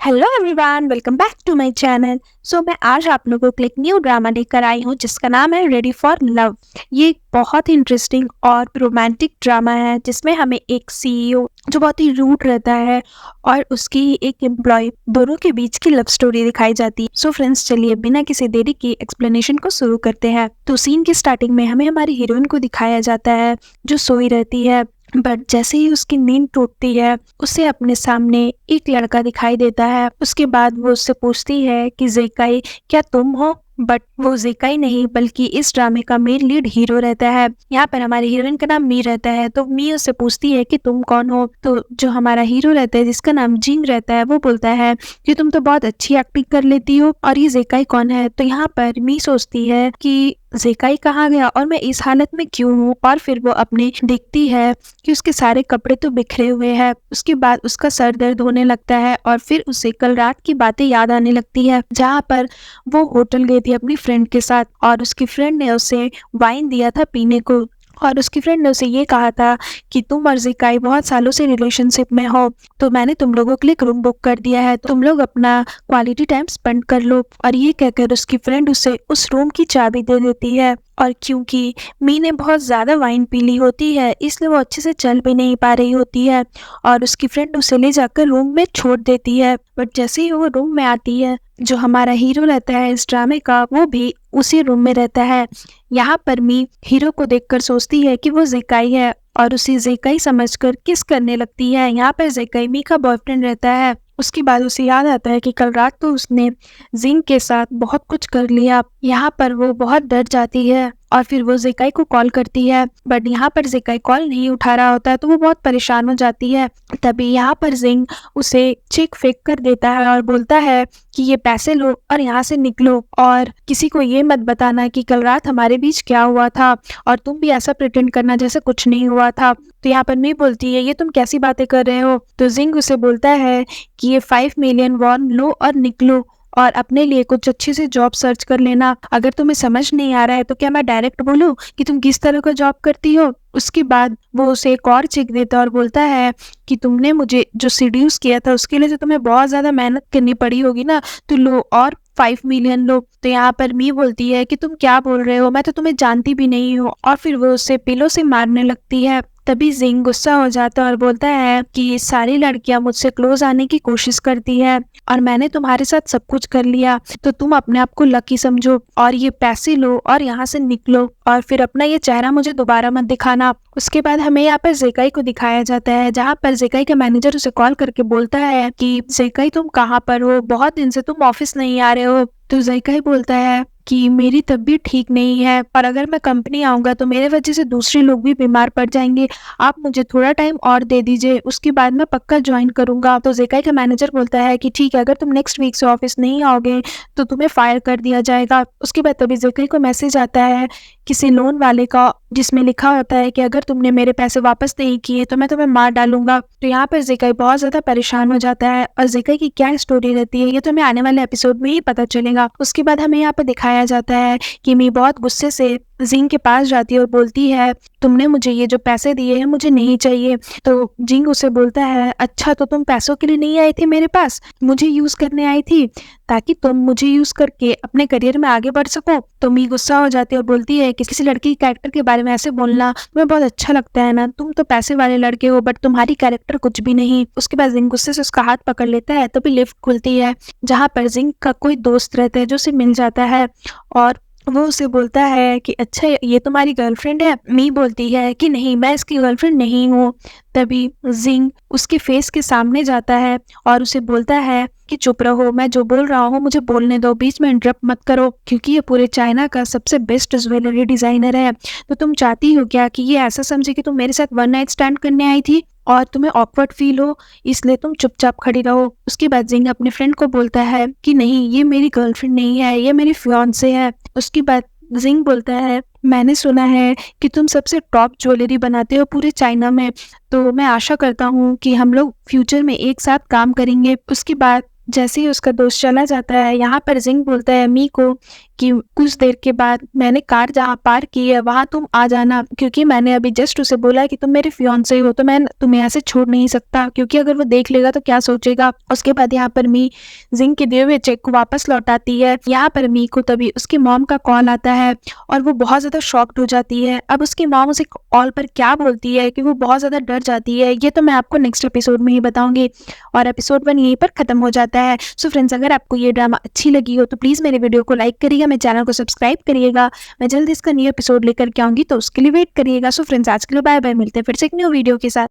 Hello everyone, welcome back to my channel. मैं आज आप लोगों के लिए एक न्यू ड्रामा लेकर आई हूँ जिसका नाम है रेडी फॉर लव। ये एक बहुत ही इंटरेस्टिंग और रोमांटिक ड्रामा है जिसमें हमें एक सीईओ जो बहुत ही रूड रहता है और उसकी एक एम्प्लॉय दोनों के बीच की लव स्टोरी दिखाई जाती है। फ्रेंड्स, चलिए बिना किसी देरी की एक्सप्लेनेशन को शुरू करते हैं। तो सीन की स्टार्टिंग में हमें हमारी हीरोइन को दिखाया जाता है जो सोई रहती है, बट जैसे ही उसकी नींद टूटती है उसे अपने सामने एक लड़का दिखाई देता है। उसके बाद वो उससे पूछती है कि ज़ेकाई, क्या तुम हो? बट वो ज़ेकाई नहीं बल्कि इस ड्रामे का मेन लीड हीरो रहता है। यहाँ पर हमारी हीरोइन का नाम मी रहता है, तो मी उससे पूछती है कि तुम कौन हो? तो जो हमारा हीरो रहता है जिसका नाम जिंग रहता है वो बोलता है कि तुम तो बहुत अच्छी एक्टिंग कर लेती हो और ये ज़ेकाई कौन है? तो यहाँ पर मी सोचती है कि ज़ेकाई कहाँ गया और मैं इस हालत में क्यों हूँ। और फिर वो अपने देखती है कि उसके सारे कपड़े तो बिखरे हुए हैं। उसके बाद उसका सर दर्द होने लगता है और फिर उसे कल रात की बातें याद आने लगती है जहाँ पर वो होटल गई थी अपनी फ्रेंड के साथ और उसकी फ्रेंड ने उसे वाइन दिया था पीने को। और उसकी फ्रेंड ने उसे ये कहा था कि तुम और ज़ेकाई बहुत सालों से रिलेशनशिप में हो, तो मैंने तुम लोगों के लिए एक रूम बुक कर दिया है, तुम लोग अपना क्वालिटी टाइम स्पेंड कर लो। और ये कहकर उसकी फ्रेंड उसे उस रूम की चाबी दे देती है। और क्योंकि मी ने बहुत ज़्यादा वाइन पी ली होती है इसलिए वो अच्छे से चल भी नहीं पा रही होती है और उसकी फ्रेंड उसे ले जाकर रूम में छोड़ देती है। बट जैसे ही वो रूम में आती है, जो हमारा हीरो रहता है इस ड्रामे का वो भी उसी रूम में रहता है। यहाँ पर मी हीरो को देखकर सोचती है कि वो ज़ेकाई है और उसे ज़ेकाई समझकर किस करने लगती है। यहाँ पर ज़ेकाई मी का बॉयफ्रेंड रहता है। उसके बाद उसे याद आता है कि कल रात तो उसने जिंग के साथ बहुत कुछ कर लिया। यहाँ पर वो बहुत डर जाती है और फिर वो ज़ेकाई को कॉल करती है, बट यहाँ पर ज़ेकाई कॉल नहीं उठा रहा होता है तो वो बहुत परेशान हो जाती है। तभी यहाँ पर जिंग उसे चेक फेंक कर देता है और बोलता है कि ये पैसे लो और यहाँ से निकलो और किसी को ये मत बताना कि कल रात हमारे बीच क्या हुआ था और तुम भी ऐसा प्रिटेंड करना जैसे कुछ नहीं हुआ था। तो यहाँ पर मी बोलती है ये तुम कैसी बातें कर रहे हो? तो जिंग उसे बोलता है कि ये 5 मिलियन वॉन लो और निकलो और अपने लिए कुछ अच्छी सी जॉब सर्च कर लेना। अगर तुम्हें समझ नहीं आ रहा है तो क्या मैं डायरेक्ट बोलूं कि तुम किस तरह का जॉब करती हो? उसके बाद वो उसे एक और चेक देता है और बोलता है कि तुमने मुझे जो सीड्यूस किया था उसके लिए तो तुम्हें बहुत ज़्यादा मेहनत करनी पड़ी होगी ना, तो लो और 5 मिलियन लो। तो यहाँ पर मी बोलती है कि तुम क्या बोल रहे हो, मैं तो तुम्हें जानती भी नहीं हूँ और फिर वो उसे पिलो से मारने लगती है। तभी जिंग गुस्सा हो जाता है और बोलता है कि ये सारी लड़कियां मुझसे क्लोज आने की कोशिश करती है और मैंने तुम्हारे साथ सब कुछ कर लिया, तो तुम अपने आप को लकी समझो और ये पैसे लो और यहाँ से निकलो और फिर अपना ये चेहरा मुझे दोबारा मत दिखाना। उसके बाद हमें यहाँ पर ज़ेकाई को दिखाया जाता है जहाँ पर ज़ेकाई का मैनेजर उसे कॉल करके बोलता है कि ज़ेकाई तुम कहाँ पर हो, बहुत दिन से तुम ऑफिस नहीं आ रहे हो। तो ज़ेकाई बोलता है कि मेरी तबीयत ठीक नहीं है और अगर मैं कंपनी आऊँगा तो मेरे वजह से दूसरे लोग भी बीमार पड़ जाएंगे, आप मुझे थोड़ा टाइम और दे दीजिए, उसके बाद मैं पक्का ज्वाइन करूँगा। तो ज़ेकाई का मैनेजर बोलता है कि ठीक है, अगर तुम नेक्स्ट वीक से ऑफिस नहीं आओगे तो तुम्हें फायर कर दिया जाएगा। उसके बाद तभी ज़ेकाई को मैसेज आता है किसी लोन वाले का जिसमें लिखा होता है कि अगर तुमने मेरे पैसे वापस नहीं किए तो मैं तुम्हें मार डालूंगा। तो यहाँ पर ज़ेकाई बहुत ज़्यादा परेशान हो जाता है और ज़ेकाई की क्या स्टोरी रहती है ये तो हमें आने वाले एपिसोड में ही पता चलेगा। उसके बाद हमें यहाँ पर दिखाया जाता है कि मी बहुत गुस्से से जिंग के पास जाती है और बोलती है तुमने मुझे ये जो पैसे दिए हैं मुझे नहीं चाहिए। तो जिंग उसे बोलता है अच्छा, तो तुम पैसों के लिए नहीं आई थी मेरे पास, मुझे यूज करने आई थी ताकि तुम मुझे यूज करके अपने करियर में आगे बढ़ सको। तो मी गुस्सा हो जाती है और बोलती है कि किसी लड़की के कैरेक्टर के बारे में ऐसे बोलना तुम्हें बहुत अच्छा लगता है ना, तुम तो पैसे वाले लड़के हो बट तुम्हारी कैरेक्टर कुछ भी नहीं। उसके बाद जिंग गुस्से से उसका हाथ पकड़ लेता है, तभी लिफ्ट खुलती है जहाँ पर जिंग का कोई दोस्त रहता है जो उसे मिल जाता है और वो उसे बोलता है कि अच्छा ये तुम्हारी गर्लफ्रेंड है? मी बोलती है कि नहीं, मैं इसकी गर्लफ्रेंड नहीं हूँ। तभी जिंग उसके फेस के सामने जाता है और उसे बोलता है कि चुप रहो, मैं जो बोल रहा हूँ मुझे बोलने दो, बीच में इंटरप्ट मत करो, क्योंकि ये पूरे चाइना का सबसे बेस्ट ज्वेलरी डिजाइनर है। तो तुम चाहती हो क्या कि ये ऐसा समझे कि तुम मेरे साथ वन नाइट स्टैंड करने आई थी और तुम्हें ऑकवर्ड फील हो, इसलिए तुम चुपचाप खड़ी रहो। उसके बाद जिंग अपने फ्रेंड को बोलता है कि नहीं, ये मेरी गर्लफ्रेंड नहीं है, ये मेरी फियांसे है। उसके बाद जिंग बोलता है मैंने सुना है कि तुम सबसे टॉप ज्वेलरी बनाते हो पूरे चाइना में, तो मैं आशा करता हूँ कि हम लोग फ्यूचर में एक साथ काम करेंगे। उसके बाद जैसे ही उसका दोस्त चला जाता है, यहाँ पर जिंग बोलता है मी को कि कुछ देर के बाद मैंने कार जहाँ पार्क की है वहाँ तुम आ जाना, क्योंकि मैंने अभी जस्ट उसे बोला है कि तुम मेरे फियांसे हो, तो मैं तुम्हें ऐसे छोड़ नहीं सकता, क्योंकि अगर वो देख लेगा तो क्या सोचेगा। उसके बाद यहाँ पर मी जिंग के दिए हुए चेक को वापस लौटाती है। यहाँ पर मी को तभी उसकी मॉम का कॉल आता है और वो बहुत ज़्यादा शॉक्ड हो जाती है। अब उसकी मॉम उसे कॉल पर क्या बोलती है कि वो बहुत ज़्यादा डर जाती है, ये तो मैं आपको नेक्स्ट एपिसोड में ही बताऊंगी। और एपिसोड 1 यहीं पर खत्म हो जाता है। सो फ्रेंड्स, अगर आपको ये ड्रामा अच्छी लगी हो तो प्लीज़ मेरे वीडियो को लाइक करिएगा, मेरे चैनल को सब्सक्राइब करिएगा। मैं जल्द इसका न्यू एपिसोड लेकर के आऊँगी, तो उसके लिए वेट करिएगा। सो फ्रेंड्स, आज के लिए बाय बाय, मिलते हैं फिर से एक न्यू वीडियो के साथ।